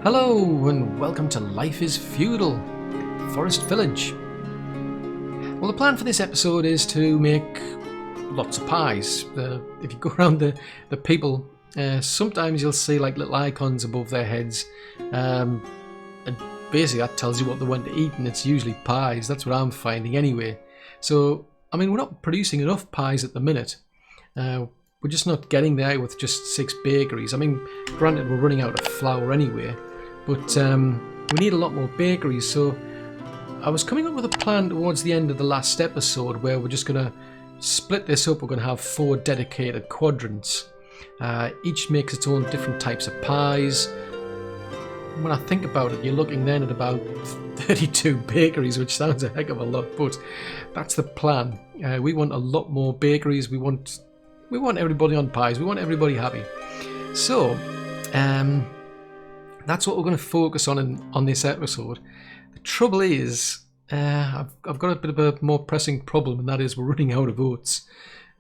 Hello and welcome to Life is Feudal, Forest Village. Well, the plan for this episode is to make lots of pies. If you go around the people, sometimes you'll see like little icons above their heads, and basically that tells you what they want to eat, and it's usually pies. That's what I'm finding anyway. So, I mean, we're not producing enough pies at the minute. We're just not getting there with just 6 bakeries. I mean, granted, we're running out of flour anyway, but we need a lot more bakeries. So I was coming up with a plan towards the end of the last episode where we're just going to split this up. We're going to have 4 dedicated quadrants. Each makes its own different types of pies. When I think about it, you're looking then at about 32 bakeries, which sounds a heck of a lot, but that's the plan. We want a lot more bakeries. We want everybody on pies. We want everybody happy. So, that's what we're going to focus on this episode. The trouble is, I've got a bit of a more pressing problem, and that is we're running out of oats.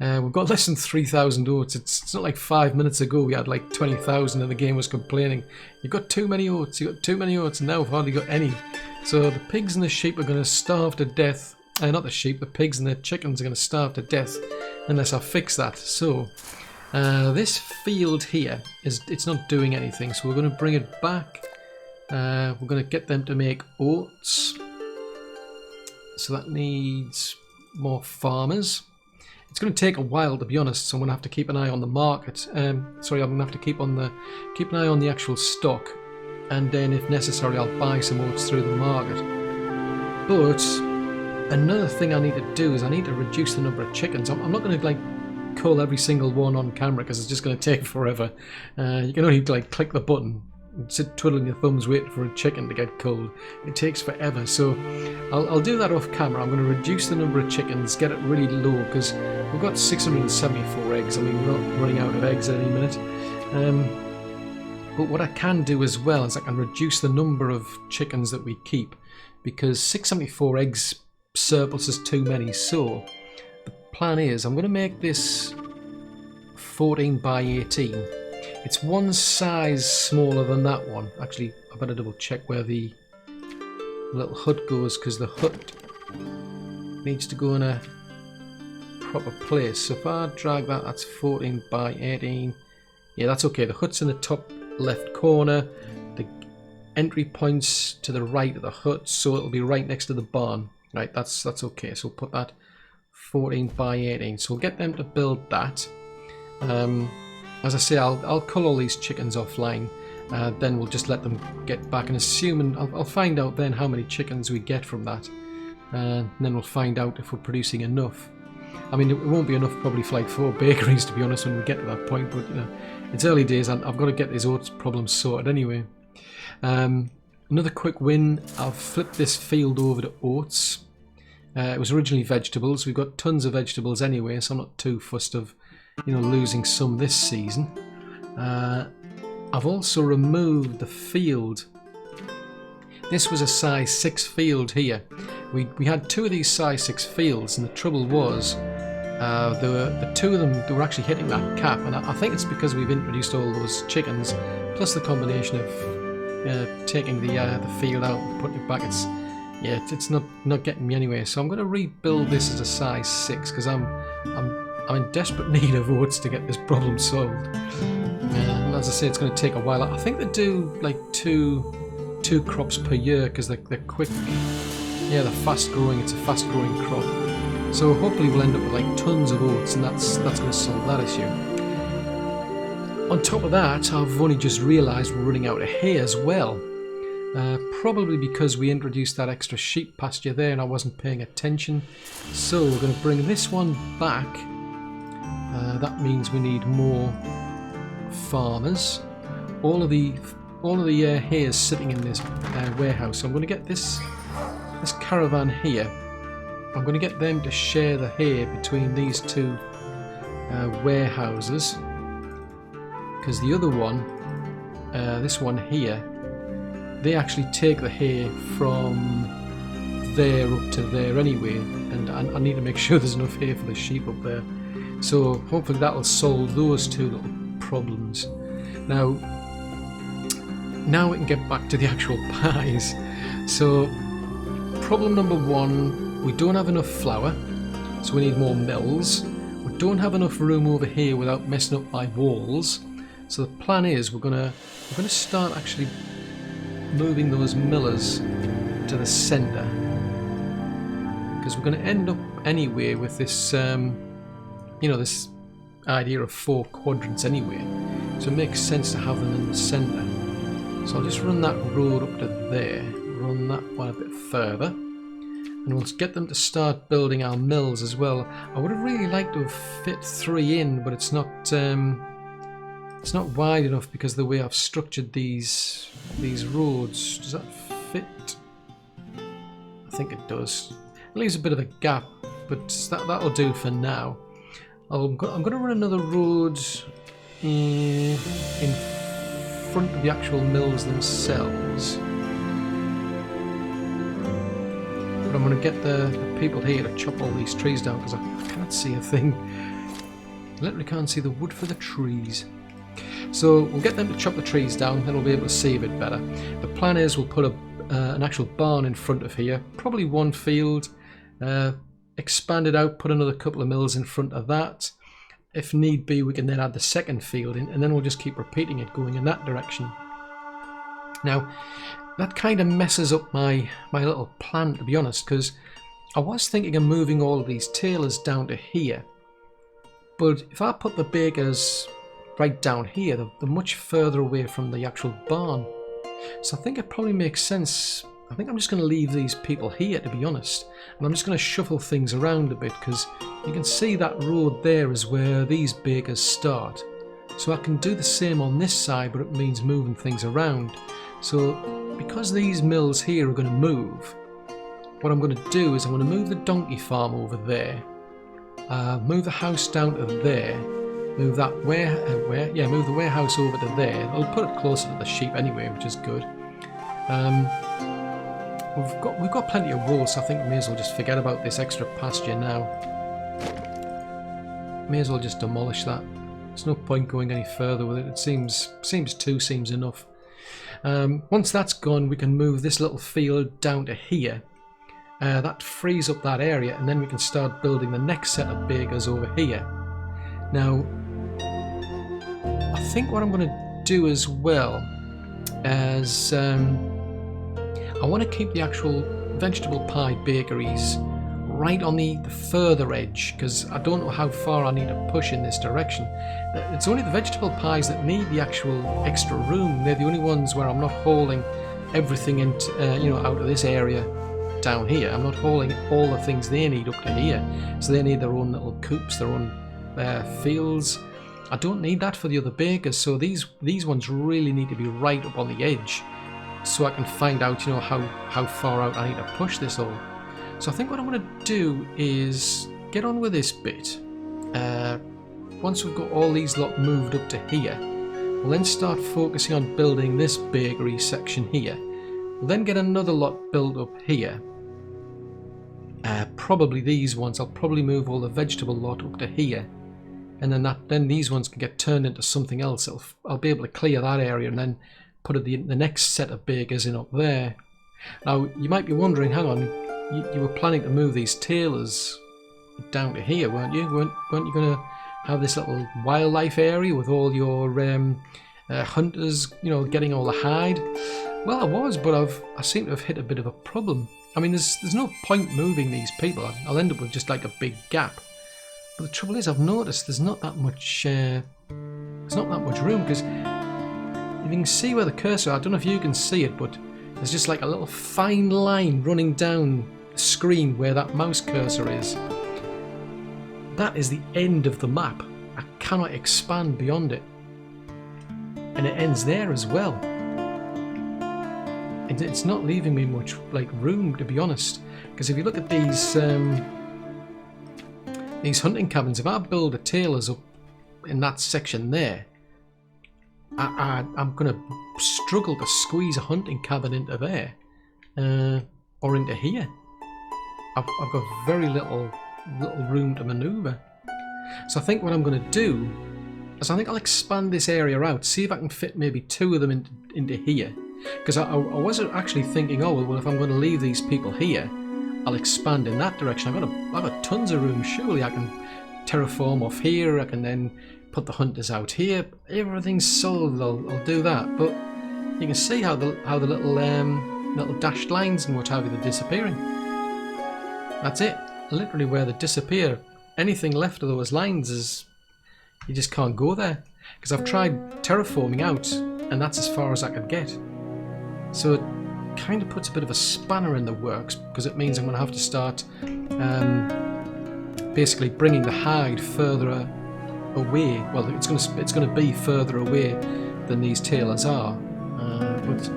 We've got less than 3,000 oats. It's not like 5 minutes ago we had like 20,000 and the game was complaining. You've got too many oats, and now we've hardly got any. So the pigs and the sheep are going to starve to death. Not the sheep, the pigs and the chickens are going to starve to death unless I fix that. So this field here, it's not doing anything, so we're going to bring it back. We're going to get them to make oats. So that needs more farmers. It's going to take a while, to be honest, so I'm going to have to keep an eye on the market. I'm going to have to keep an eye on the actual stock, and then if necessary I'll buy some oats through the market. But another thing I need to do is I need to reduce the number of chickens. I'm not going to like cull every single one on camera because it's just going to take forever. You can only like click the button and sit twiddling your thumbs waiting for a chicken to get culled. It takes forever, so I'll do that off camera. I'm going to reduce the number of chickens, get it really low, because we've got 674 eggs. I mean, we're not running out of eggs at any minute. But what I can do as well is I can reduce the number of chickens that we keep, because 674 eggs surplus is too many. So the plan is I'm going to make this 14 by 18. It's one size smaller than that one. Actually, I better double check where the little hut goes, because the hut needs to go in a proper place. So if I drag that, that's 14 by 18. Yeah, that's okay. The hut's in the top left corner. The entry points to the right of the hut, so it'll be right next to the barn. Right, that's okay. So we'll put that 14 by 18. So we'll get them to build that. As I say, I'll cull all these chickens offline. Then we'll just let them get back, and assuming I'll find out then how many chickens we get from that, and then we'll find out if we're producing enough. I mean, it won't be enough probably for like 4 bakeries, to be honest, when we get to that point. But you know, it's early days, and I've got to get these oats problems sorted anyway. Another quick win. I've flipped this field over to oats. It was originally vegetables. We've got tons of vegetables anyway, so I'm not too fussed of losing some this season. I've also removed the field. This was a size 6 field here. We had 2 of these size 6 fields, and the trouble was the 2 of them, they were actually hitting that cap, and I think it's because we've introduced all those chickens, plus the combination of taking the field out and putting it back. It's not getting me anyway. So I'm going to rebuild this as a size 6 because I'm in desperate need of oats to get this problem solved. And as I say, it's going to take a while. I think they do like two crops per year because they're quick. Yeah, they're fast growing. It's a fast growing crop. So hopefully we'll end up with like tons of oats, and that's going to solve that issue. On top of that, I've only just realised we're running out of hay as well. Probably because we introduced that extra sheep pasture there and I wasn't paying attention. So we're going to bring this one back. That means we need more farmers. All of the hay is sitting in this warehouse. So I'm going to get this caravan here. I'm going to get them to share the hay between these 2 warehouses, because the other one, this one here, they actually take the hay from there up to there anyway, and I need to make sure there's enough hay for the sheep up there. So hopefully that'll solve those 2 little problems. Now, now we can get back to the actual pies. So problem number one, we don't have enough flour, so we need more mills. We don't have enough room over here without messing up my walls. So the plan is we're gonna start actually moving those millers to the centre, because we're going to end up anyway with this, you know, this idea of 4 quadrants anyway. So it makes sense to have them in the centre. So I'll just run that road up to there, run that one a bit further, and we'll get them to start building our mills as well. I would have really liked to have fit 3 in, but it's not wide enough because of the way I've structured these roads. Does that fit? I think it does. It leaves a bit of a gap, but that'll do for now. I'm going to run another road in front of the actual mills themselves. But I'm going to get the people here to chop all these trees down because I can't see a thing. I literally can't see the wood for the trees. So we'll get them to chop the trees down, then we'll be able to see a bit better. The plan is we'll put an actual barn in front of here, probably 1 field, expand it out, put another couple of mills in front of that. If need be, we can then add the 2nd field in, and then we'll just keep repeating it, going in that direction. Now, that kind of messes up my little plan, to be honest, because I was thinking of moving all of these tailors down to here. But if I put the bakers right down here, they're much further away from the actual barn. So I think it probably makes sense. I think I'm just going to leave these people here, to be honest, and I'm just going to shuffle things around a bit, because you can see that road there is where these bakers start. So I can do the same on this side, but it means moving things around. So because these mills here are going to move, what I'm going to do is I'm going to move the donkey farm over there, move the house down to there, move that move the warehouse over to there. I'll put it closer to the sheep anyway, which is good. We've got plenty of wool, so I think we may as well just forget about this extra pasture now. May as well just demolish that. There's no point going any further with it. It seems 2 seems enough. Once that's gone, we can move this little field down to here. That frees up that area, and then we can start building the next set of bakers over here. Now, I think what I'm going to do as well is I want to keep the actual vegetable pie bakeries right on the further edge, because I don't know how far I need to push in this direction. It's only the vegetable pies that need the actual extra room. They're the only ones where I'm not hauling everything into, out of this area down here. I'm not hauling all the things they need up to here. So they need their own little coops, their own fields. I don't need that for the other bakers, so these ones really need to be right up on the edge, so I can find out, how far out I need to push this all. So I think what I'm going to do is get on with this bit. Once we've got all these lot moved up to here, we'll then start focusing on building this bakery section here. We'll then get another lot built up here. Probably these ones. I'll probably move all the vegetable lot up to here, and then these ones can get turned into something else. I'll be able to clear that area and then put the next set of bakers in up there. Now you might be wondering, hang on, you were planning to move these tailors down to here, weren't you? Weren't you going to have this little wildlife area with all your hunters, getting all the hide? Well, I was, but I seem to have hit a bit of a problem. I mean, there's no point moving these people. I'll end up with just like a big gap. But the trouble is, I've noticed there's not that much room, because you can see where the cursor, I don't know if you can see it, but there's just like a little fine line running down the screen where that mouse cursor is. That is the end of the map. I cannot expand beyond it. And it ends there as well. And it's not leaving me much room, to be honest. Because if you look at these hunting cabins, if I build a tailors up in that section there, I'm going to struggle to squeeze a hunting cabin into there, or into here. I've got very little room to manoeuvre. So I think what I'm going to do is I think I'll expand this area out, see if I can fit maybe 2 of them into here. Because I was actually thinking, oh well, if I'm going to leave these people here, I'll expand in that direction. I've got tons of room. Surely I can terraform off here. I can then put the hunters out here. Everything's sold. I'll do that. But you can see how the little dashed lines and what have you, they're disappearing. That's it. Literally where they disappear. Anything left of those lines is you just can't go there. Because I've tried terraforming out, and that's as far as I could get. So it kind of puts a bit of a spanner in the works, because it means I'm going to have to start basically bringing the hide further away. Well, it's going to be further away than these tailors are, but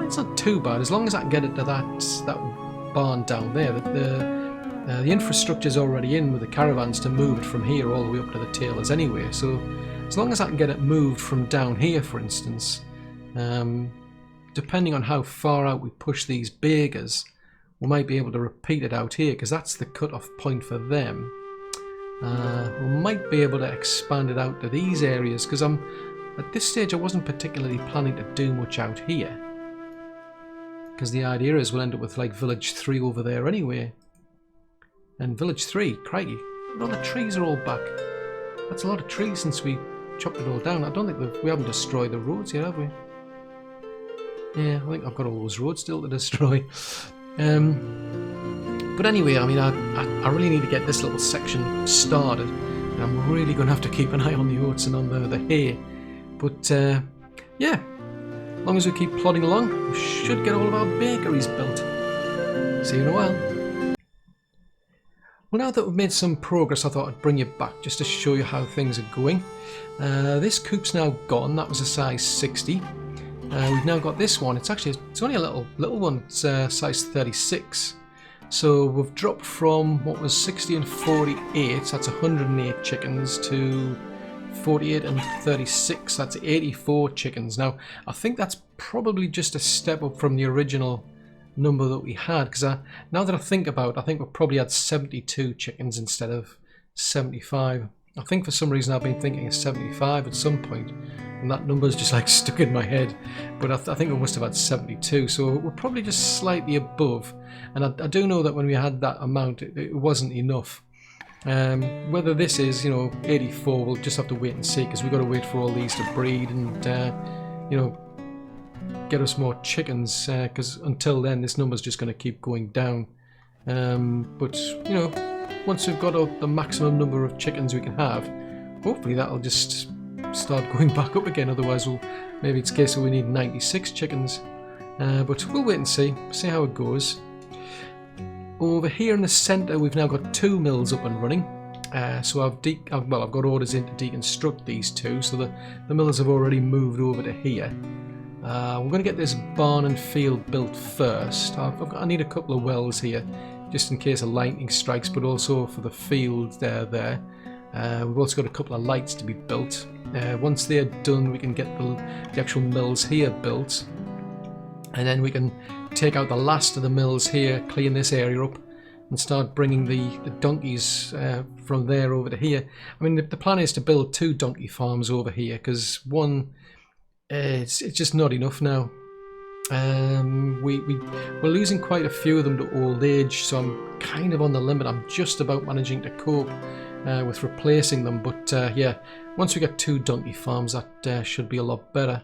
it's not too bad as long as I can get it to that barn down there. The infrastructure's already in with the caravans to move it from here all the way up to the tailors anyway. So as long as I can get it moved from down here, for instance. Depending on how far out we push these bakers, we might be able to repeat it out here, because that's the cut-off point for them. We might be able to expand it out to these areas, because at this stage I wasn't particularly planning to do much out here. Because the idea is we'll end up with like Village 3 over there anyway. And Village 3, crikey, all the trees are all back. That's a lot of trees since we chopped it all down. I don't think we haven't destroyed the roads yet, have we? Yeah, I think I've got all those roads still to destroy. But anyway, I mean, I really need to get this little section started. And I'm really going to have to keep an eye on the oats and on the hay. But yeah, as long as we keep plodding along, we should get all of our bakeries built. See you in a while. Well, now that we've made some progress, I thought I'd bring you back just to show you how things are going. This coop's now gone. That was a size 60. We've now got this one. It's only a little one. It's size 36. So we've dropped from what was 60 and 48. That's 108 chickens to 48 and 36. That's 84 chickens. Now I think that's probably just a step up from the original number that we had. Because now that I think about it, I think we probably had 72 chickens instead of 75. I think for some reason I've been thinking of 75 at some point, and that number's just like stuck in my head. But I think we must have had 72, so we're probably just slightly above. And I do know that when we had that amount, it wasn't enough. Whether this is, 84, we'll just have to wait and see, because we've got to wait for all these to breed and, get us more chickens. Because until then, this number's just going to keep going down. But once we've got the maximum number of chickens we can have, hopefully that'll just start going back up again. Otherwise, maybe it's a case of we need 96 chickens. But we'll wait and see how it goes. Over here in the centre, we've now got 2 mills up and running. So I've got orders in to deconstruct these 2, so the millers have already moved over to here. We're going to get this barn and field built first. I need a couple of wells here, just in case a lightning strikes, but also for the field there. We've also got a couple of lights to be built. Once they're done, we can get the actual mills here built, and then we can take out the last of the mills here, clean this area up, and start bringing the donkeys from there over to here. I mean, the plan is to build 2 donkey farms over here, because one, it's just not enough now. We're losing quite a few of them to old age, so I'm kind of on the limit. I'm just about managing to cope with replacing them, but yeah, once we get 2 donkey farms, that should be a lot better.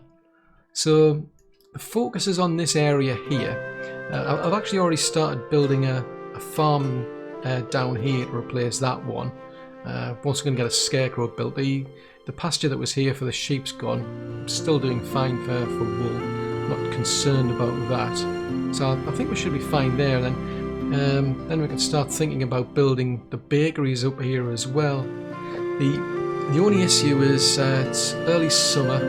So the focus is on this area here. I've actually already started building a farm down here to replace that one. Also going to get a scarecrow built. The pasture that was here for the sheep's gone. I'm still doing fine for wool. Not concerned about that. So I think we should be fine there. Then we can start thinking about building the bakeries up here as well. The only issue is it's early summer.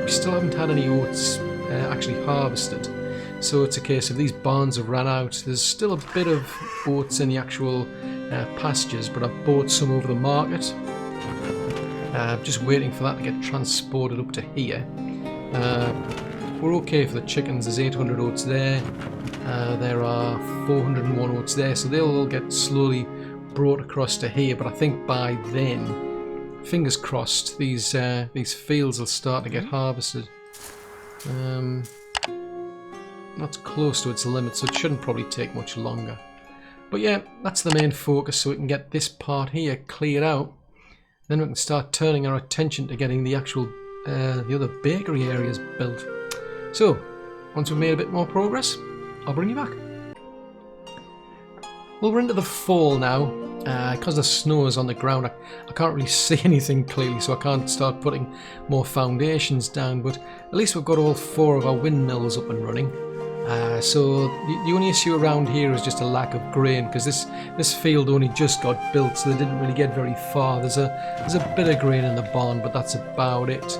We still haven't had any oats actually harvested. So it's a case of these barns have ran out. There's still a bit of oats in the actual pastures, but I've bought some over the market. Just waiting for that to get transported up to here. We're okay for the chickens. There's 800 oats there. There are 401 oats there, so they'll all get slowly brought across to here. But I think by then fingers crossed, these fields will start to get harvested. That's close to its limit, so it shouldn't probably take much longer. But yeah, that's the main focus, so we can get this part here cleared out. Then we can start turning our attention to getting the actual the other bakery areas built. So, once we've made a bit more progress, I'll bring you back. Well, we're into the fall now. Because the snow is on the ground, I can't really see anything clearly, so I can't start putting more foundations down, but at least we've got all 4 of our windmills up and running. So the only issue around here is just a lack of grain, because this field only just got built, so they didn't really get very far. There's a bit of grain in the barn, but that's about it.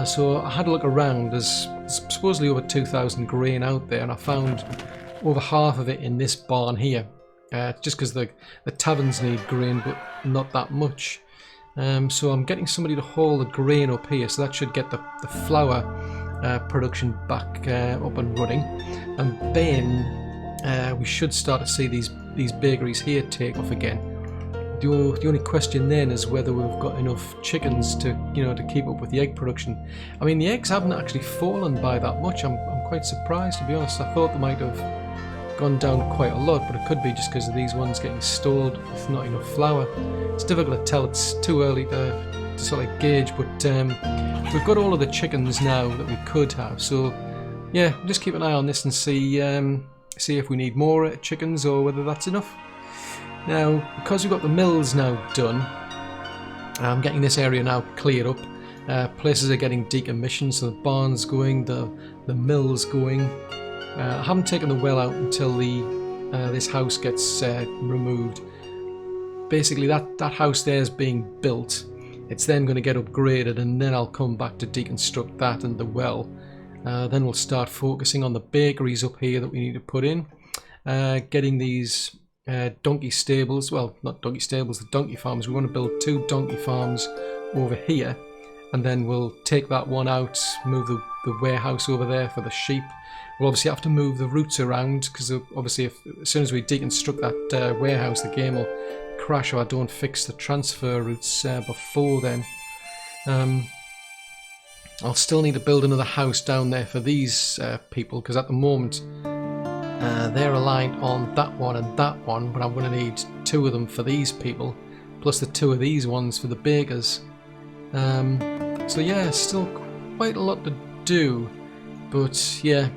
So I had a look around. There's supposedly over 2,000 grain out there, and I found over half of it in this barn here. Just because the taverns need grain, but not that much. So I'm getting somebody to haul the grain up here, so that should get the flour production back up and running. And then we should start to see these bakeries here take off again. The only question then is whether we've got enough chickens to keep up with the egg production. I mean, the eggs haven't actually fallen by that much. I'm quite surprised, to be honest. I thought they might have gone down quite a lot, but it could be just because of these ones getting stalled with not enough flour. It's difficult to tell, it's too early to sort of gauge, but we've got all of the chickens now that we could have, so yeah, just keep an eye on this and see if we need more chickens or whether that's enough. Now, because we've got the mills now done, I'm getting this area now cleared up. Places are getting decommissioned, so the barn's going, the mill's going. I haven't taken the well out until this house gets removed. Basically, that house there is being built. It's then going to get upgraded, and then I'll come back to deconstruct that and the well. Then we'll start focusing on the bakeries up here that we need to put in. Getting these donkey stables, well, not donkey stables, the donkey farms. We want to build 2 donkey farms over here, and then we'll take that one out, move the warehouse over there for the sheep. We'll obviously have to move the routes around, because obviously as soon as we deconstruct that warehouse, the game will crash if I don't fix the transfer routes before then. I'll still need to build another house down there for these people, because at the moment they're aligned on that one and that one, but I'm going to need 2 of them for these people, plus the 2 of these ones for the bakers. So yeah, still quite a lot to do, but yeah,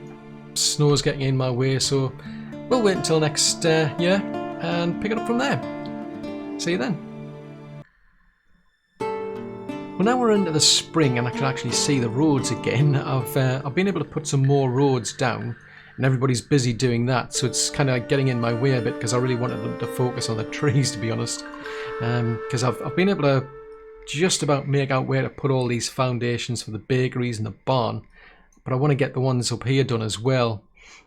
snow's getting in my way, so we'll wait until next year and pick it up from there. See you then. Well, now we're into the spring and I can actually see the roads again. I've been able to put some more roads down, and everybody's busy doing that, so it's kind of getting in my way a bit, because I really wanted them to focus on the trees, to be honest. Because I've been able to just about make out where to put all these foundations for the bakeries and the barn, but I want to get the ones up here done as well.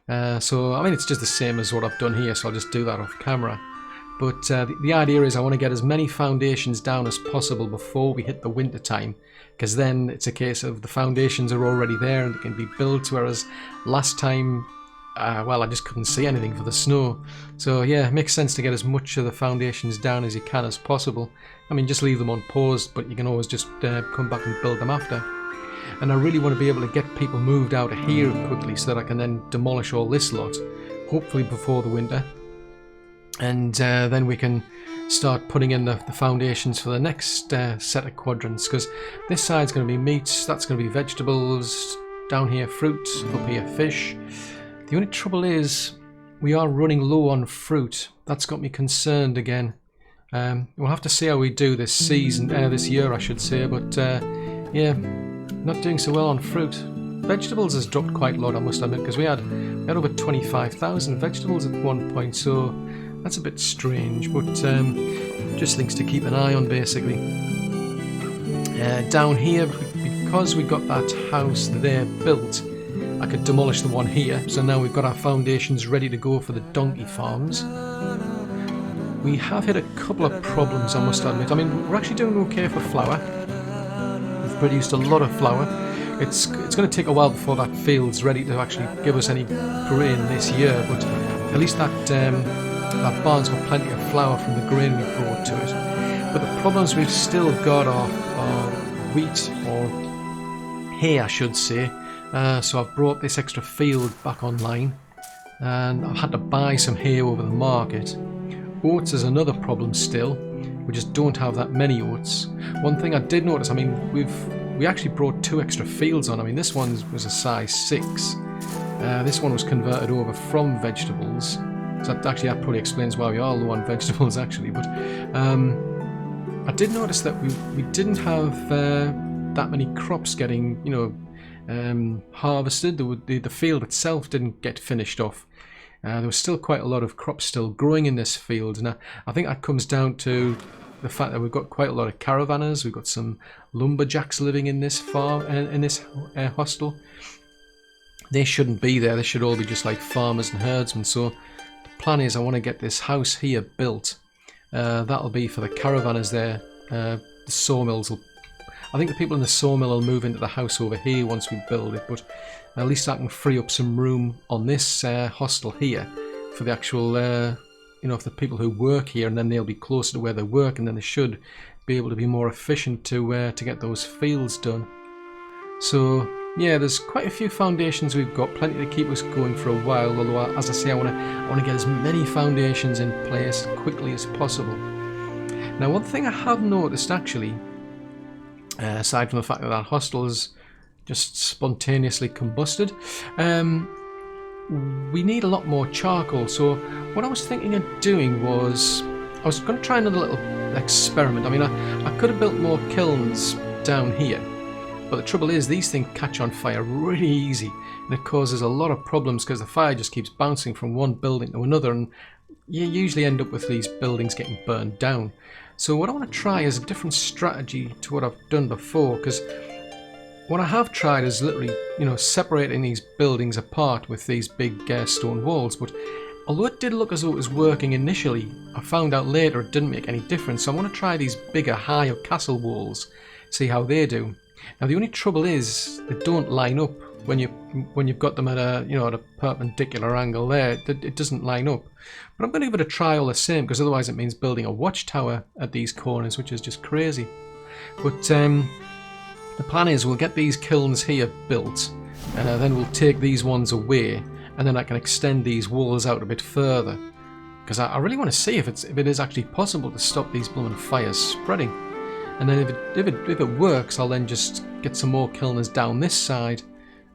So I mean, it's just the same as what I've done here, so I'll just do that off camera. But the idea is I want to get as many foundations down as possible before we hit the winter time, because then it's a case of the foundations are already there and they can be built, whereas last time, well, I just couldn't see anything for the snow. So yeah, it makes sense to get as much of the foundations down as you can as possible. I mean, just leave them on pause, but you can always just come back and build them after. And I really want to be able to get people moved out of here quickly, so that I can then demolish all this lot, hopefully before the winter. And then we can start putting in the foundations for the next set of quadrants, because this side's going to be meat, that's going to be vegetables, down here fruit, up here fish. The only trouble is we are running low on fruit. That's got me concerned again. We'll have to see how we do this season, this year I should say, but yeah, not doing so well on fruit. Vegetables has dropped quite a lot, I must admit, because we had over 25,000 vegetables at one point, so that's a bit strange, but just things to keep an eye on, basically. Down here, because we got that house there built, I could demolish the one here, so now we've got our foundations ready to go for the donkey farms. We have hit a couple of problems, I must admit. I mean, we're actually doing okay for flour. We've produced a lot of flour. It's going to take a while before that field's ready to actually give us any grain this year, but at least that barn's got plenty of flour from the grain we brought to it. But the problems we've still got are wheat, or hay I should say. So I've brought this extra field back online, and I've had to buy some hay over the market. Oats is another problem still. We just don't have that many oats. One thing I did notice, I mean, we actually brought 2 extra fields on. I mean, this one was a size 6. This one was converted over from vegetables. So that probably explains why we are low on vegetables actually. But I did notice that we didn't have that many crops getting, harvested. The field itself didn't get finished off. There was still quite a lot of crops still growing in this field, and I think that comes down to the fact that we've got quite a lot of caravanners. We've got some lumberjacks living in this farm, in this hostel. They shouldn't be there. They should all be just like farmers and herdsmen. So the plan is I want to get this house here built. That'll be for the caravanners there. The sawmills will... I think the people in the sawmill will move into the house over here once we build it, but at least I can free up some room on this hostel here for the actual, for the people who work here, and then they'll be closer to where they work, and then they should be able to be more efficient to get those fields done. So yeah, there's quite a few foundations we've got, plenty to keep us going for a while. Although, as I say, I want to get as many foundations in place as quickly as possible. Now, one thing I have noticed actually, aside from the fact that that hostel is just spontaneously combusted, we need a lot more charcoal. So what I was thinking of doing was, I was going to try another little experiment. I mean, I could have built more kilns down here, but the trouble is these things catch on fire really easy, and it causes a lot of problems because the fire just keeps bouncing from one building to another, and you usually end up with these buildings getting burned down. So what I want to try is a different strategy to what I've done before, because what I have tried is literally, separating these buildings apart with these big stone walls, but although it did look as though it was working initially, I found out later it didn't make any difference. So I want to try these bigger, higher castle walls, see how they do. Now the only trouble is they don't line up when you've got them at a perpendicular angle there. It doesn't line up. But I'm going to give it a try all the same, because otherwise it means building a watchtower at these corners, which is just crazy. But the plan is we'll get these kilns here built, then we'll take these ones away, and then I can extend these walls out a bit further, because I really want to see if it is actually possible to stop these blooming fires spreading. And then if it works, I'll then just get some more kilners down this side,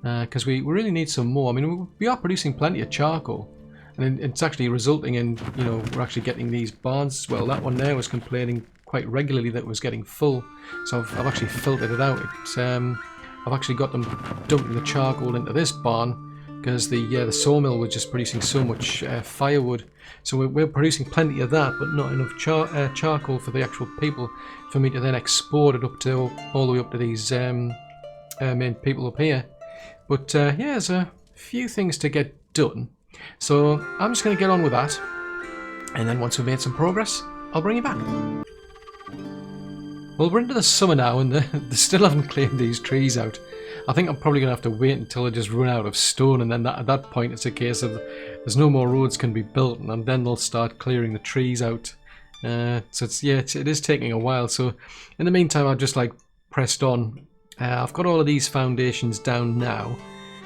because we really need some more. I mean, we are producing plenty of charcoal, and it's actually resulting in, we're actually getting these barns as well. That one there was complaining quite regularly that it was getting full, so I've actually filtered it out. I've actually got them dumping the charcoal into this barn, because the sawmill was just producing so much firewood. So we're producing plenty of that, but not enough charcoal for the actual people for me to then export it up to all the way up to these main people up here. But yeah, there's a few things to get done, so I'm just going to get on with that, and then once we've made some progress, I'll bring you back. Well, we're into the summer now, and they still haven't cleared these trees out. I think I'm probably going to have to wait until they just run out of stone, and then at that point it's a case of there's no more roads can be built, and then they'll start clearing the trees out. So it is taking a while. So in the meantime, I've just pressed on. I've got all of these foundations down now.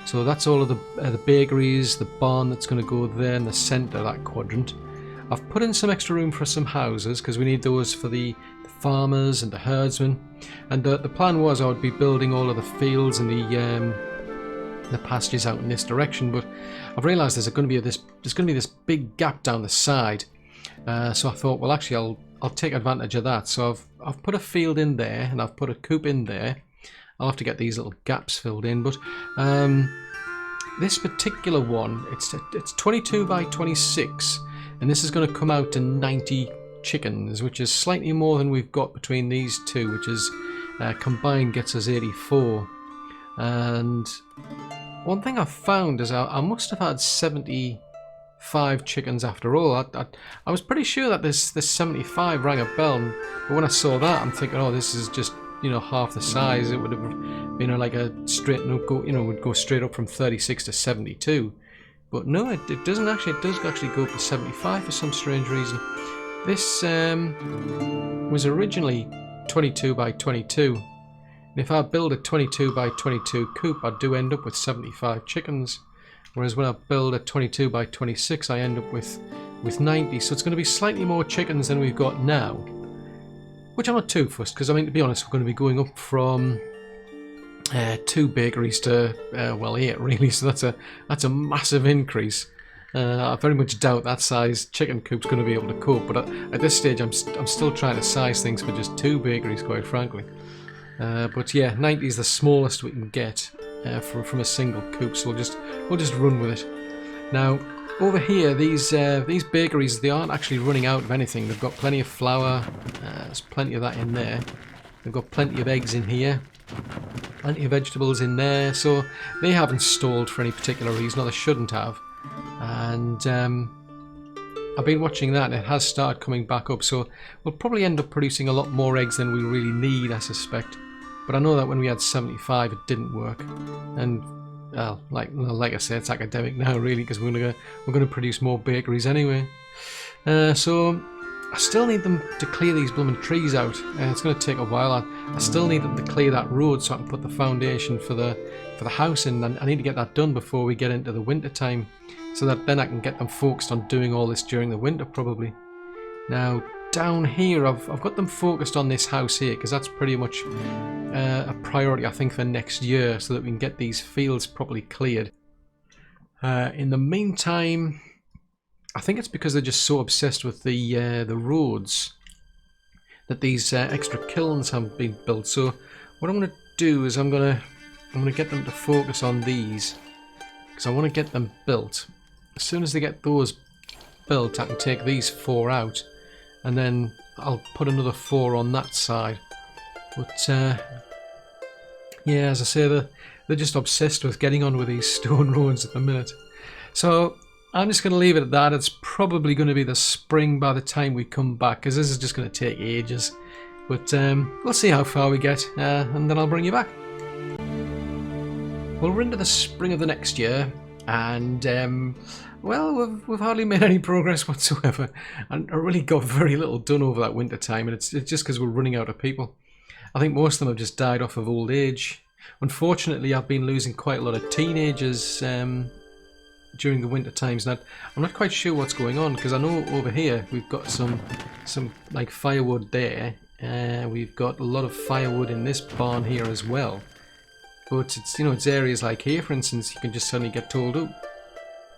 So that's all of the bakeries, the barn that's going to go there in the centre of that quadrant. I've put in some extra room for some houses, because we need those for the farmers and the herdsmen. And the plan was I would be building all of the fields and the pastures out in this direction, but I've realised there's going to be this big gap down the side. So I thought, well, actually I'll take advantage of that. So I've put a field in there, and I've put a coop in there. I'll have to get these little gaps filled in, but this particular one, it's 22 by 26, and this is going to come out to 90 chickens, which is slightly more than we've got between these two, which is combined gets us 84. And one thing I found is I must have had 75 chickens after all. I was pretty sure that this 75 rang a bell, but when I saw that, I'm thinking, oh, this is just half the size. It would have been like a straight would go straight up from 36 to 72. But no, it doesn't actually. It does actually go up to 75 for some strange reason. This was originally 22 by 22. And if I build a 22 by 22 coop, I do end up with 75 chickens. Whereas when I build a 22 by 26, I end up with 90. So it's going to be slightly more chickens than we've got now. Which I'm not too fussed, because I mean, to be honest, we're going to be going up from 2 bakeries to, well, 8 really. So that's a massive increase. I very much doubt that size chicken coop's going to be able to cope. But at this stage, I'm still trying to size things for just 2 bakeries, quite frankly. But yeah, 90 is the smallest we can get from a single coop, so we'll just run with it. Now, over here, these bakeries, they aren't actually running out of anything. They've got plenty of flour. There's plenty of that in there. They've got plenty of eggs in here, plenty of vegetables in there. So they haven't stalled for any particular reason, or they shouldn't have. And I've been watching that, and it has started coming back up. So we'll probably end up producing a lot more eggs than we really need, I suspect. But I know that when we had 75, it didn't work. And well, like I said, it's academic now, really, because we're gonna produce more bakeries anyway. So I still need them to clear these blooming trees out. It's going to take a while. I still need them to clear that road so I can put the foundation for the house in. And I need to get that done before we get into the winter time, so that then I can get them focused on doing all this during the winter, probably. Now down here, I've got them focused on this house here, because that's pretty much a priority, I think, for next year, so that we can get these fields properly cleared. In the meantime, I think it's because they're just so obsessed with the roads that these extra kilns haven't been built. So what I'm going to do is I'm going to get them to focus on these, because I want to get them built. As soon as they get those built, I can take these 4 out, and then I'll put another 4 on that side. But yeah, as I say, they're just obsessed with getting on with these stone roads at the minute. So I'm just going to leave it at that. It's probably going to be the spring by the time we come back, because this is just going to take ages. But we'll see how far we get, and then I'll bring you back. Well, we're into the spring of the next year, and well, we've hardly made any progress whatsoever, and I really got very little done over that winter time, and it's just because we're running out of people. I think most of them have just died off of old age. Unfortunately, I've been losing quite a lot of teenagers during the winter times. Now, I'm not quite sure what's going on, because I know over here we've got some like firewood there. We've got a lot of firewood in this barn here as well. But it's, it's areas like here, for instance, you can just suddenly get told, oh,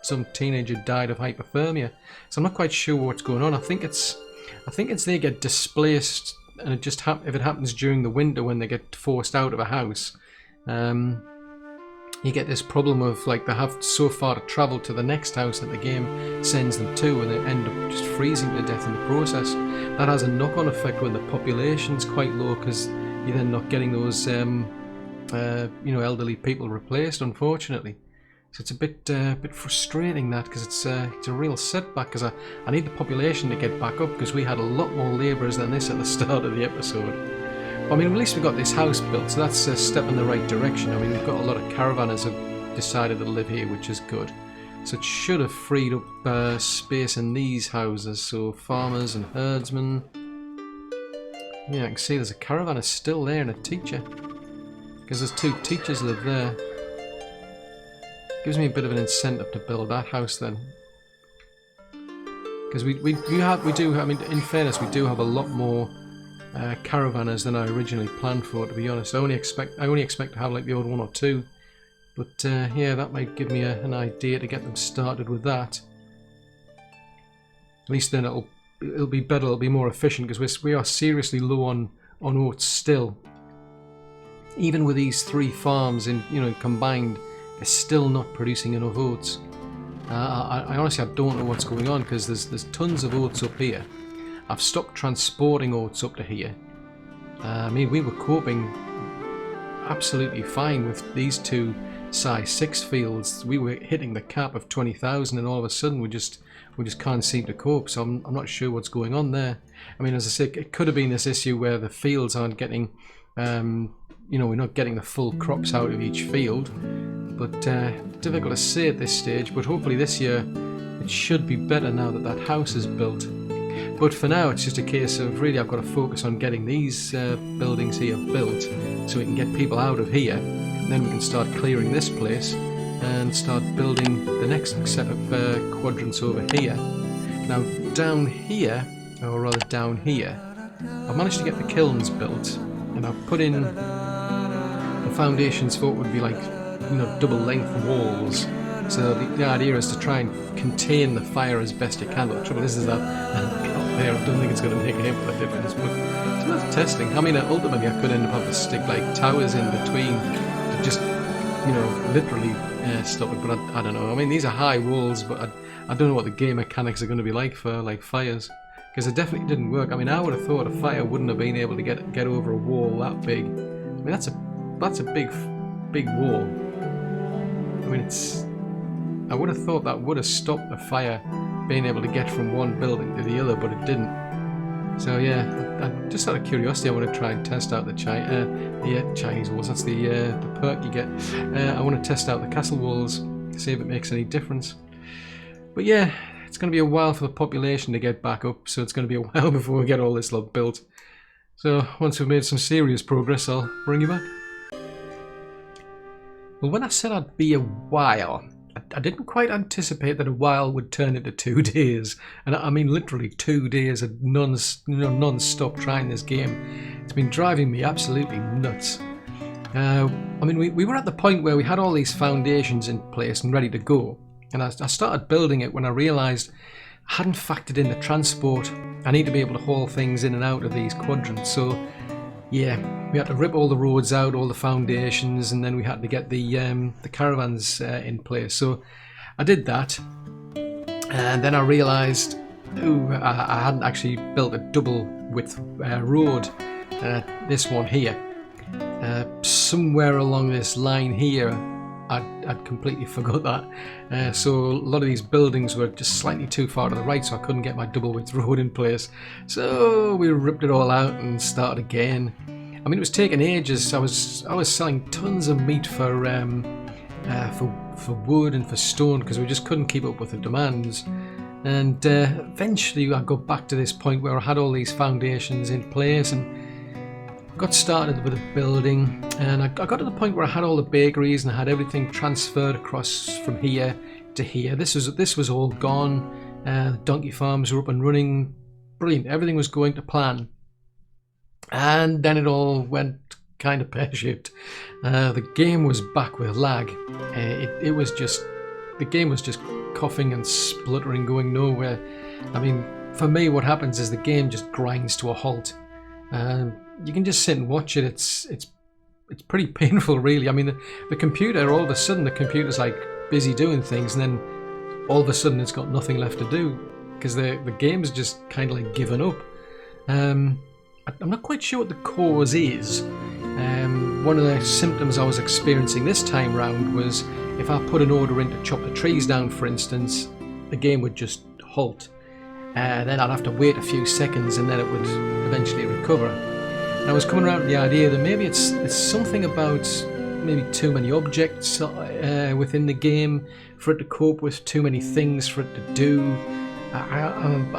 some teenager died of hypothermia. So I'm not quite sure what's going on. I think it's they get displaced, and it just if it happens during the winter when they get forced out of a house, you get this problem of, like, they have so far to travel to the next house that the game sends them to, and they end up just freezing to death in the process. That has a knock-on effect when the population's quite low, because you're then not getting those elderly people replaced, unfortunately. So it's a bit frustrating, that, because it's a real setback, because I need the population to get back up, because we had a lot more labourers than this at the start of the episode. I mean, at least we got this house built, so that's a step in the right direction. I mean, we've got a lot of caravanners have decided to live here, which is good. So it should have freed up space in these houses, so farmers and herdsmen. Yeah, I can see there's a caravanner still there and a teacher, because there's 2 teachers live there. Gives me a bit of an incentive to build that house then, because we do. I mean, in fairness, we do have a lot more caravanners than I originally planned for. To be honest, I only expect to have like the odd 1 or 2, but yeah, that might give me an idea to get them started with that. At least then it'll be better. It'll be more efficient, because we are seriously low on oats still. Even with these 3 farms combined, they're still not producing enough oats. I honestly don't know what's going on, because there's tons of oats up here. I've stopped transporting oats up to here. I mean, we were coping absolutely fine with these 2 size 6 fields. We were hitting the cap of 20,000, and all of a sudden we just can't seem to cope. So I'm not sure what's going on there. I mean, as I say, it could have been this issue where the fields aren't getting, we're not getting the full crops out of each field. But difficult to say at this stage. But hopefully this year it should be better now that that house is built. But for now, it's just a case of really I've got to focus on getting these buildings here built so we can get people out of here. And then we can start clearing this place and start building the next set of quadrants over here. Now down here, or rather down here, I've managed to get the kilns built, and I've put in the foundations for what would be like, you know, double length walls. So the idea is to try and contain the fire as best you can. But the trouble is that there, I don't think it's going to make a hell of a difference. But it's worth testing. I mean, ultimately, I could end up having to stick like towers in between to just, you know, literally stop it. But I don't know. I mean, these are high walls, but I don't know what the game mechanics are going to be like for like fires, because it definitely didn't work. I mean, I would have thought a fire wouldn't have been able to get over a wall that big. I mean, that's a big wall. I mean, I would have thought that would have stopped the fire being able to get from one building to the other, but it didn't. So yeah, just out of curiosity, I want to try and test out the Chinese walls. That's the perk you get. I want to test out the castle walls, see if it makes any difference. But yeah, it's going to be a while for the population to get back up, so it's going to be a while before we get all this lot built. So once we've made some serious progress, I'll bring you back. Well, when I said I'd be a while, I didn't quite anticipate that a while would turn into 2 days. And I mean literally 2 days of non-stop trying this game. It's been driving me absolutely nuts. I mean, we were at the point where we had all these foundations in place and ready to go. And I started building it when I realised I hadn't factored in the transport. I need to be able to haul things in and out of these quadrants. So yeah, we had to rip all the roads out, all the foundations, and then we had to get the caravans in place. So I did that, and then I realised, I hadn't actually built a double width road. This one here, somewhere along this line here, I'd completely forgot that. So a lot of these buildings were just slightly too far to the right, so I couldn't get my double width road in place. So we ripped it all out and started again. I mean, it was taking ages. I was selling tons of meat for wood and for stone because we just couldn't keep up with the demands. And eventually I got back to this point where I had all these foundations in place and got started with the building, and I got to the point where I had all the bakeries and I had everything transferred across from here to here. This was all gone. The donkey farms were up and running. Brilliant. Everything was going to plan. And then it all went kind of pear-shaped. The game was back with lag. The game was just coughing and spluttering, going nowhere. I mean, for me, what happens is the game just grinds to a halt. You can just sit and watch it. It's pretty painful, really. I mean, the computer, all of a sudden, the computer's like busy doing things, and then all of a sudden, it's got nothing left to do because the game's just kind of like given up. I'm not quite sure what the cause is. One of the symptoms I was experiencing this time round was if I put an order in to chop the trees down, for instance, the game would just halt. Then I'd have to wait a few seconds, and then it would eventually recover. And I was coming around to the idea that maybe it's something about maybe too many objects within the game for it to cope with, too many things for it to do. I'm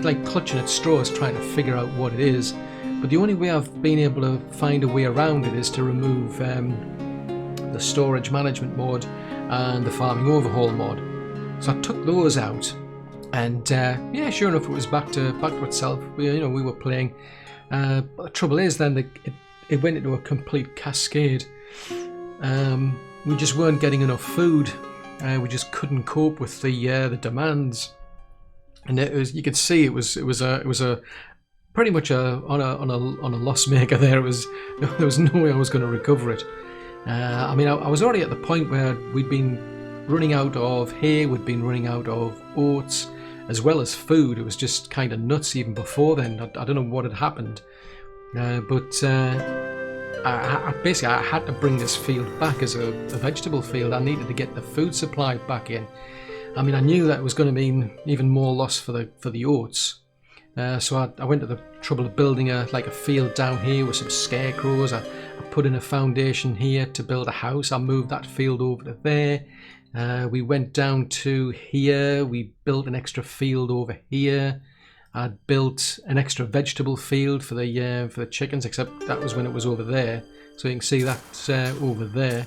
like clutching at straws trying to figure out what it is. But the only way I've been able to find a way around it is to remove the storage management mod and the farming overhaul mod. So I took those out, and yeah, sure enough, it was back to itself. We were playing. But the trouble is, then it went into a complete cascade. We just weren't getting enough food. We just couldn't cope with the demands, and you could see it was a pretty much on a loss maker there. There was no way I was going to recover it. I mean, I was already at the point where we'd been running out of hay, we'd been running out of oats, as well as food. It was just kind of nuts even before then. I don't know what had happened, but I basically had to bring this field back as a vegetable field. I needed to get the food supply back in. I mean, I knew that was going to mean even more loss for the oats. So I went to the trouble of building a field down here with some scarecrows. I put in a foundation here to build a house. I moved that field over to there. We went down to here. We built an extra field over here. I'd built an extra vegetable field for the chickens, except that was when it was over there. So you can see that over there.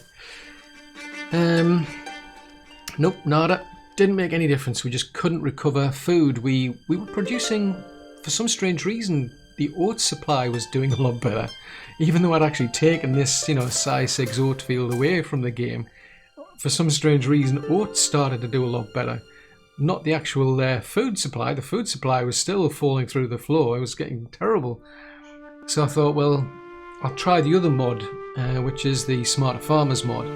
Nope, nada. Didn't make any difference. We just couldn't recover food. We were producing, for some strange reason, the oat supply was doing a lot better. Even though I'd actually taken this, size 6 oat field away from the game, for some strange reason, oats started to do a lot better. Not the actual food supply. The food supply was still falling through the floor. It was getting terrible. So I thought, well, I'll try the other mod, which is the Smarter Farmers mod.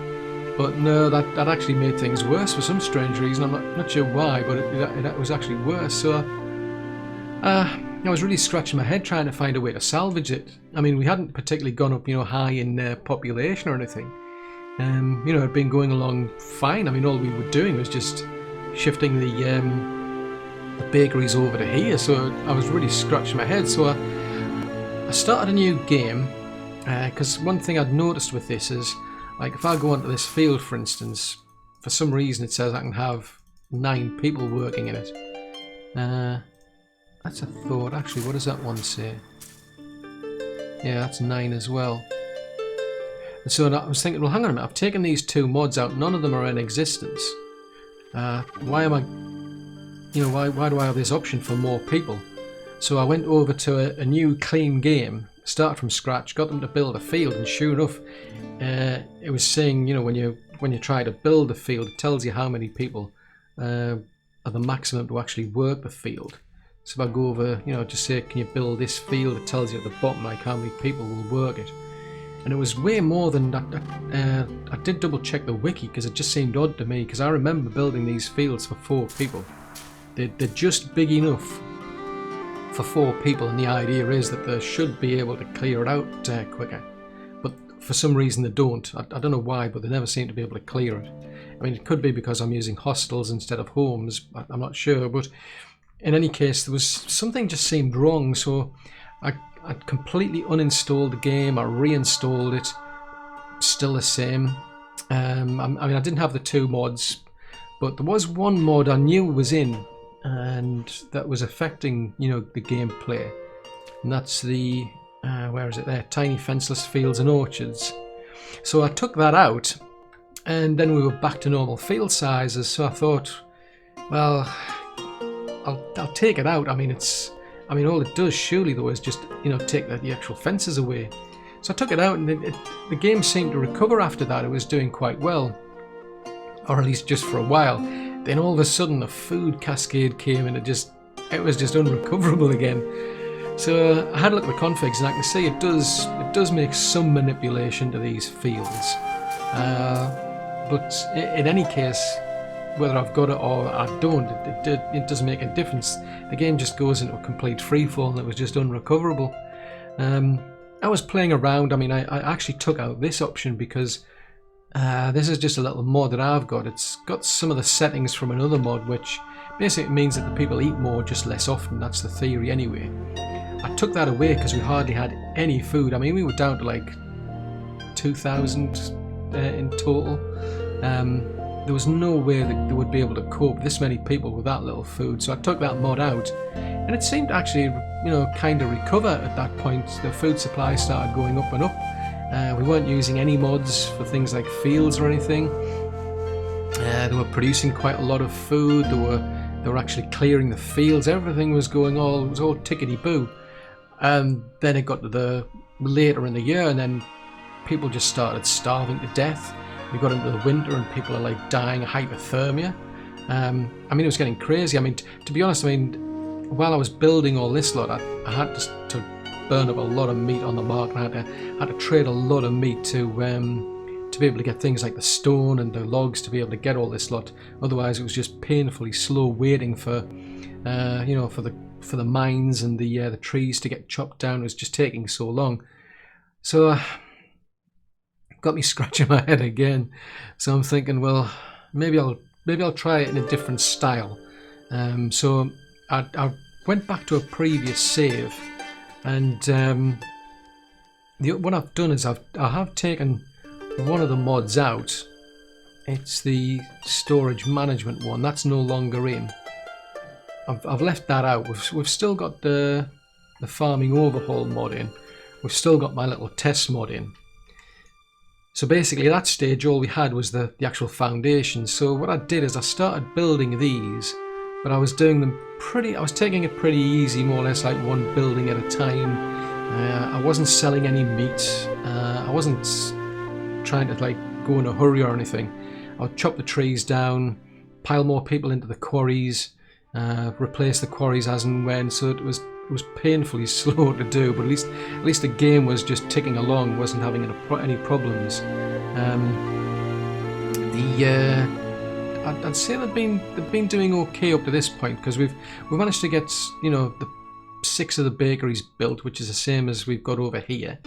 But no, that actually made things worse for some strange reason. I'm not sure why, but it was actually worse. So I was really scratching my head trying to find a way to salvage it. I mean, we hadn't particularly gone up, high in population or anything. It had been going along fine. I mean, all we were doing was just shifting the bakeries over to here. So I was really scratching my head. So I started a new game, because one thing I'd noticed with this is, like, if I go onto this field, for instance, for some reason it says I can have 9 people working in it. That's a thought. Actually, what does that one say? Yeah, that's 9 as well. And so I was thinking, well, hang on a minute. I've taken these 2 mods out. None of them are in existence. Why am I... why do I have this option for more people? So I went over to a new clean game, started from scratch, got them to build a field, and sure enough, it was saying, when you try to build a field, it tells you how many people are the maximum to actually work the field. So if I go over, just say, can you build this field, it tells you at the bottom like how many people will work it. And it was way more than that. I did double check the wiki because it just seemed odd to me, because I remember building these fields for 4 people. They're just big enough for 4 people, and the idea is that they should be able to clear it out quicker. But for some reason they don't. I don't know why, but they never seem to be able to clear it. I mean, it could be because I'm using hostels instead of homes. I'm not sure, but in any case, there was something just seemed wrong. So I'd completely uninstalled the game. I reinstalled it. Still the same. I mean, I didn't have the 2 mods, but there was one mod I knew was in, and that was affecting, the gameplay, and that's the where is it there? Tiny Fenceless Fields and Orchards. So I took that out, and then we were back to normal field sizes. So I thought, well, I'll take it out. I mean, all it does surely though is just take the actual fences away. So I took it out, and the game seemed to recover after that. It was doing quite well, or at least just for a while. Then all of a sudden a food cascade came, and it was just unrecoverable again. So I had a look at the configs, and I can see it does make some manipulation to these fields. But in any case, whether I've got it or I don't, it doesn't make a difference. The game just goes into a complete freefall, and it was just unrecoverable. I was playing around. I mean, I actually took out this option because this is just a little mod that I've got. It's got some of the settings from another mod, which basically means that the people eat more just less often. That's the theory anyway. I took that away because we hardly had any food. I mean, we were down to like 2,000 in total. There was no way that they would be able to cope this many people with that little food. So I took that mod out, and it seemed to actually, kind of recover at that point. The food supply started going up and up. We weren't using any mods for things like fields or anything. They were producing quite a lot of food. They were actually clearing the fields. Everything was going all, it was all tickety-boo. And then it got to the later in the year, and then people just started starving to death. We got into the winter, and people are like dying of hypothermia. I mean, it was getting crazy. I mean, to be honest, I mean, while I was building all this lot, I had to burn up a lot of meat on the market. I had to trade a lot of meat to be able to get things like the stone and the logs to be able to get all this lot. Otherwise, it was just painfully slow waiting for, for the mines and the trees to get chopped down. It was just taking so long. So got me scratching my head again. So I'm thinking, well, maybe I'll try it in a different style. So I went back to a previous save. And what I've done is I have taken one of the mods out. It's the storage management one. That's no longer in. I've left that out. We've still got the farming overhaul mod in. We've still got my little test mod in. So basically at that stage all we had was the actual foundation. So what I did is I started building these, but I was doing them I was taking it pretty easy, more or less like one building at a time. I wasn't selling any meat. I wasn't trying to like go in a hurry or anything. I would chop the trees down, pile more people into the quarries, replace the quarries as and when. So it was painfully slow to do, but at least the game was just ticking along, wasn't having any problems. I'd say they've been doing okay up to this point, because we've managed to get, you know, the 6 of the bakeries built, which is the same as we've got over here.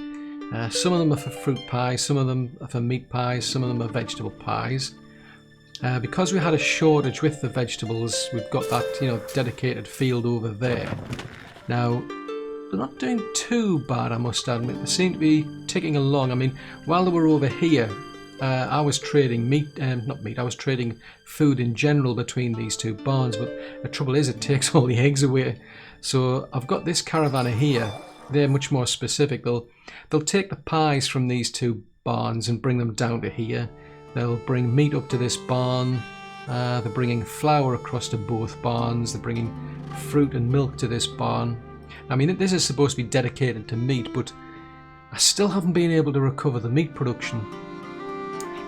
Some of them are for fruit pies, some of them are for meat pies, some of them are vegetable pies. Because we had a shortage with the vegetables, we've got that, you know, dedicated field over there. Now, they're not doing too bad, I must admit. They seem to be ticking along. I mean, while they were over here, I was trading I was trading food in general between these two barns, but the trouble is it takes all the eggs away. So I've got this caravanner here. They're much more specific. They'll take the pies from these two barns and bring them down to here. They'll bring meat up to this barn. They're bringing flour across to both barns. They're bringing fruit and milk to this barn. I mean, this is supposed to be dedicated to meat, but I still haven't been able to recover the meat production.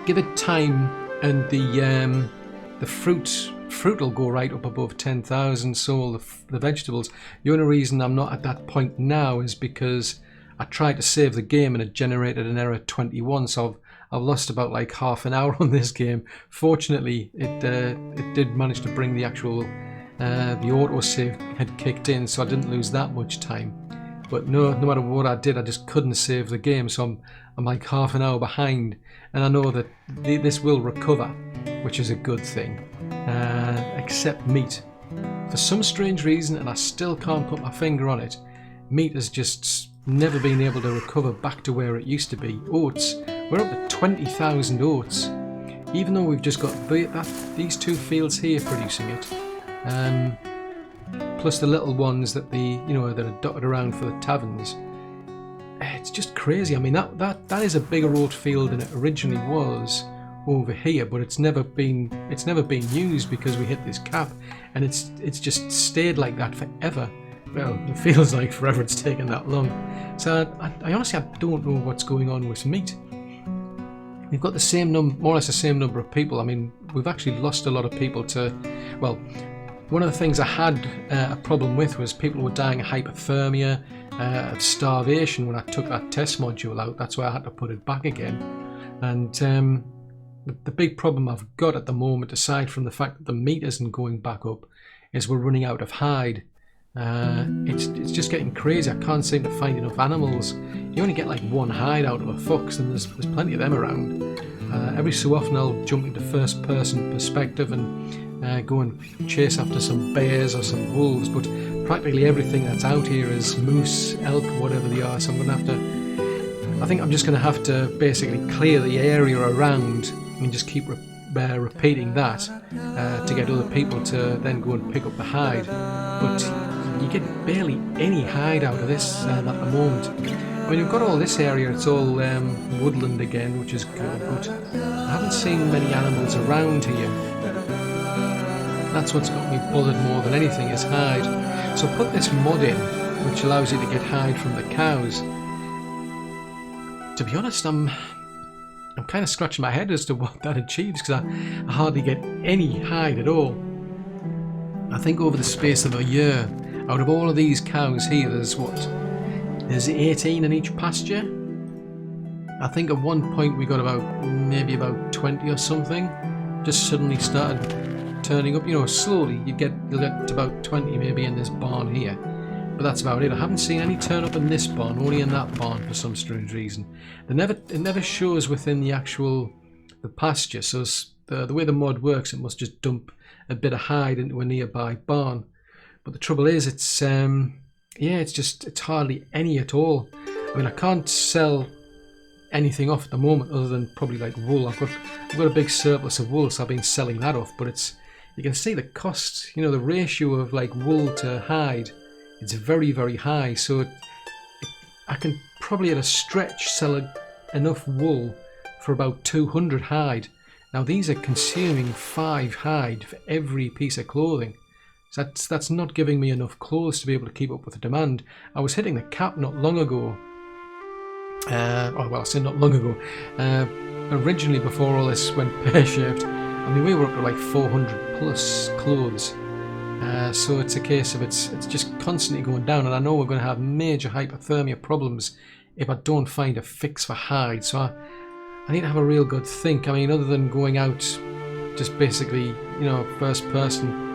Give it time, and the fruit will go right up above 10,000. So will the vegetables. The only reason I'm not at that point now is because I tried to save the game and it generated an error 21. So I've lost about like half an hour on this game. Fortunately, it did manage to bring the actual the autosave had kicked in, so I didn't lose that much time. But no matter what I did, I just couldn't save the game. So I'm like half an hour behind, and I know that this will recover, which is a good thing. Except meat, for some strange reason, and I still can't put my finger on it, meat has just never been able to recover back to where it used to be. Oats, we're up to 20,000 oats, even though we've just got these two fields here producing it, plus the little ones that that are dotted around for the taverns. It's just crazy. I mean, that is a bigger oat field than it originally was over here, but it's never been used because we hit this cap, and it's just stayed like that forever. Well, it feels like forever. It's taken that long. So I honestly don't know what's going on with meat. We've got the same more or less the same number of people. I mean, we've actually lost a lot of people to, well, one of the things I had a problem with was people were dying of hypothermia, of starvation when I took that test module out. That's why I had to put it back again. And the big problem I've got at the moment, aside from the fact that the meat isn't going back up, is we're running out of hide. It's just getting crazy. I can't seem to find enough animals. You only get like one hide out of a fox, and there's plenty of them around. Every so often I'll jump into first person perspective and go and chase after some bears or some wolves, but practically everything that's out here is moose, elk, whatever they are. So I think I'm just going to have to basically clear the area around and just keep repeating that to get other people to then go and pick up the hide. But you get barely any hide out of this at the moment. I mean, you've got all this area, it's all woodland again, which is good, but I haven't seen many animals around here. That's what's got me bothered more than anything, is hide. So put this mod in, which allows you to get hide from the cows. To be honest, I'm kind of scratching my head as to what that achieves, because I hardly get any hide at all. I think over the space of a year, out of all of these cows here, there's 18 in each pasture. I think at one point we got maybe about 20 or something. Just suddenly started turning up, slowly. You'll get to about 20 maybe in this barn here. But that's about it. I haven't seen any turn up in this barn, only in that barn for some strange reason. It never shows within the pasture, so the way the mod works, it must just dump a bit of hide into a nearby barn. But the trouble is, it's hardly any at all. I mean, I can't sell anything off at the moment other than probably like wool. I've got a big surplus of wool, so I've been selling that off, but it's you can see the cost, you know, the ratio of like wool to hide, it's very, very high. So I can probably at a stretch sell enough wool for about 200 hide. Now these are consuming 5 hide for every piece of clothing. So that's not giving me enough clothes to be able to keep up with the demand. I was hitting the cap not long ago. I say not long ago. Originally, before all this went pear-shaped, I mean, we were up to like 400 plus clothes. So it's a case of it's just constantly going down, and I know we're going to have major hypothermia problems if I don't find a fix for hide. So I need to have a real good think. I mean, other than going out, just basically, you know, first person,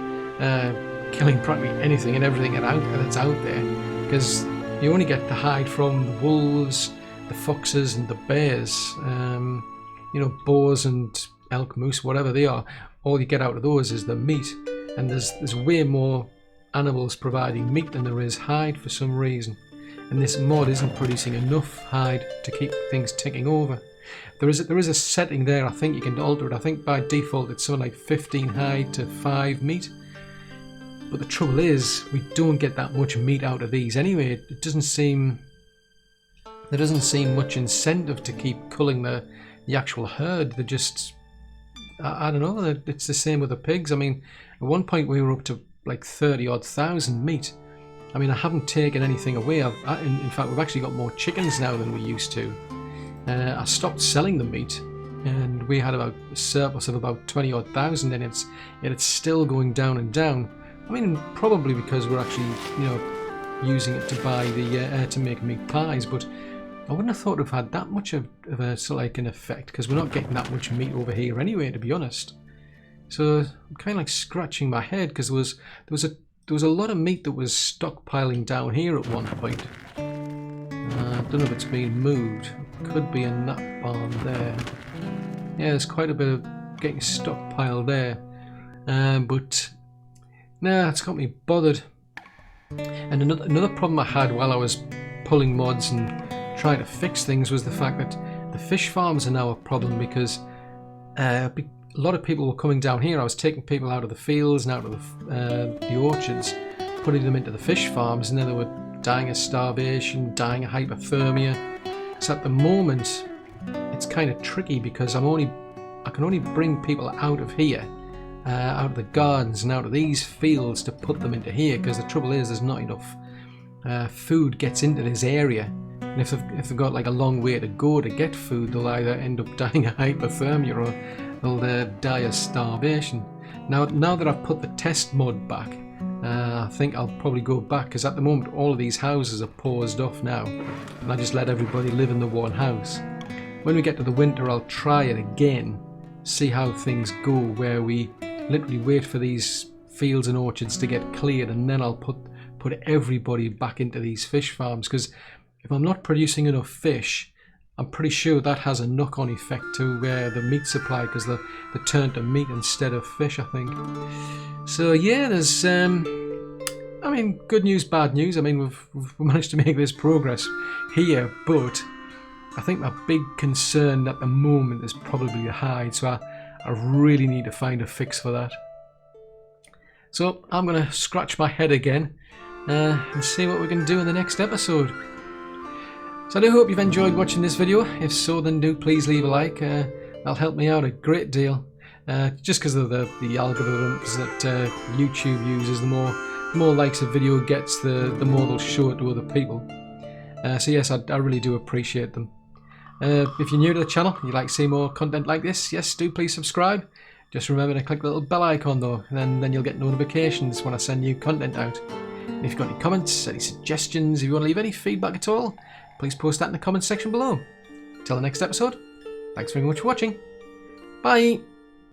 killing practically anything and everything that's out there, because you only get the hide from the wolves, the foxes, and the bears. You know, boars and elk, moose, whatever they are. All you get out of those is the meat, and there's way more animals providing meat than there is hide for some reason. And this mod isn't producing enough hide to keep things ticking over. There is a setting there. I think you can alter it. I think by default it's something like 15 hide to 5 meat. But the trouble is, we don't get that much meat out of these anyway. It doesn't seem. There doesn't seem much incentive to keep culling the actual herd. They're just, I don't know. It's the same with the pigs. I mean, at one point we were up to like 30,000 meat. I mean, I haven't taken anything away. In fact, we've actually got more chickens now than we used to. I stopped selling the meat, and we had about a surplus of about 20,000, and it's still going down and down. I mean, probably because we're actually, you know, using it to buy the to make meat pies, but I wouldn't have thought it would have had that much of a sort of like an effect, because we're not getting that much meat over here anyway, to be honest. So I'm kind of like scratching my head, because there was a lot of meat that was stockpiling down here at one point. I don't know if it's been moved. Could be in that barn there. Yeah, there's quite a bit of getting stockpiled there. But nah, it's got me bothered. And another problem I had while I was pulling mods and trying to fix things was the fact that the fish farms are now a problem, because a lot of people were coming down here. I was taking people out of the fields and out of the orchards, putting them into the fish farms, and then they were dying of starvation, dying of hypothermia. So at the moment, it's kind of tricky, because I can only bring people out of here, out of the gardens and out of these fields, to put them into here, because the trouble is there's not enough food gets into this area. And if they've got like a long way to go to get food, they'll either end up dying of hypothermia or they'll die of starvation. Now that I've put the test mod back, I think I'll probably go back, because at the moment all of these houses are paused off now, and I just let everybody live in the one house. When we get to the winter, I'll try it again, see how things go, where we literally wait for these fields and orchards to get cleared, and then I'll put everybody back into these fish farms, because if I'm not producing enough fish, I'm pretty sure that has a knock-on effect to the meat supply, because they turn to meat instead of fish, I think. So yeah, there's I mean, good news, bad news. I mean, we've managed to make this progress here, but I think my big concern at the moment is probably the hide, so I really need to find a fix for that. So I'm going to scratch my head again and see what we can do in the next episode. So I do hope you've enjoyed watching this video. If so, then do please leave a like. That'll help me out a great deal. Just because of the algorithms that YouTube uses, the more likes a video gets, the more they'll show it to other people. So yes, I really do appreciate them. If you're new to the channel and you'd like to see more content like this, yes, do please subscribe. Just remember to click the little bell icon though, and then you'll get notifications when I send new content out. And if you've got any comments, any suggestions, if you want to leave any feedback at all, please post that in the comments section below. Till the next episode, thanks very much for watching. Bye!